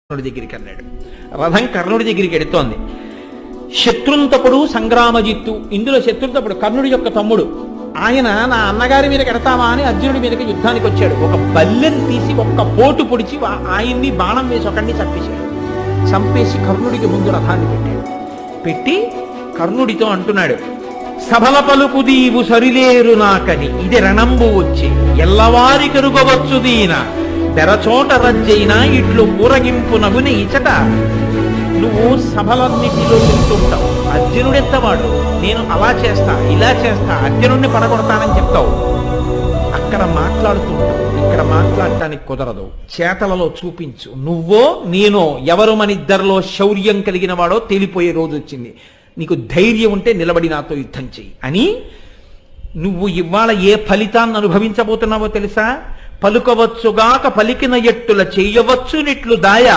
కర్ణుడి దగ్గరికి అన్నాడు. రథం కర్ణుడి దగ్గరికి ఎడుతోంది. శత్రుంతపుడు సంగ్రామజిత్తు, ఇందులో శత్రుంతపుడు కర్ణుడి యొక్క తమ్ముడు. ఆయన నా అన్నగారి మీదకి ఎడతావా అని అర్జునుడి మీదకి యుద్ధానికి వచ్చాడు. ఒక బల్లెం తీసి ఒక్క పోటు పొడిచి ఆయన్ని బాణం వేసి ఒకడిని చంపేశాడు. చంపేసి కర్ణుడికి ముందు రథాన్ని పెట్టాడు. పెట్టి కర్ణుడితో అంటున్నాడు, సభల పలుకు దీవు సరిలేరు నాకని ఇది రణంబు వచ్చి ఎల్లవారి కరుగవచ్చు దీన తెరచోట రజ్జైనా ఇట్లు ఊరగింపు నగుని ఇచట. నువ్వు సభలన్నిటిలో వెళ్తుంటావు, అర్జునుడెత్తవాడు, నేను అలా చేస్తా ఇలా చేస్తా అర్జునుడిని పడగొడతానని చెప్తావు. అక్కడ మాట్లాడుతుంటావు, ఇక్కడ మాట్లాడటానికి కుదరదు. చేతలలో చూపించు. నువ్వో నేనో ఎవరు మన ఇద్దరిలో శౌర్యం కలిగిన వాడో తేలిపోయే రోజు వచ్చింది. నీకు ధైర్యం ఉంటే నిలబడి నాతో యుద్ధం చెయ్యి అని. నువ్వు ఇవాళ ఏ ఫలితాన్ని అనుభవించబోతున్నావో తెలుసా? పలుకవచ్చుగాక పలికిన ఎట్టుల చెయ్యవచ్చు నిట్లు దాయా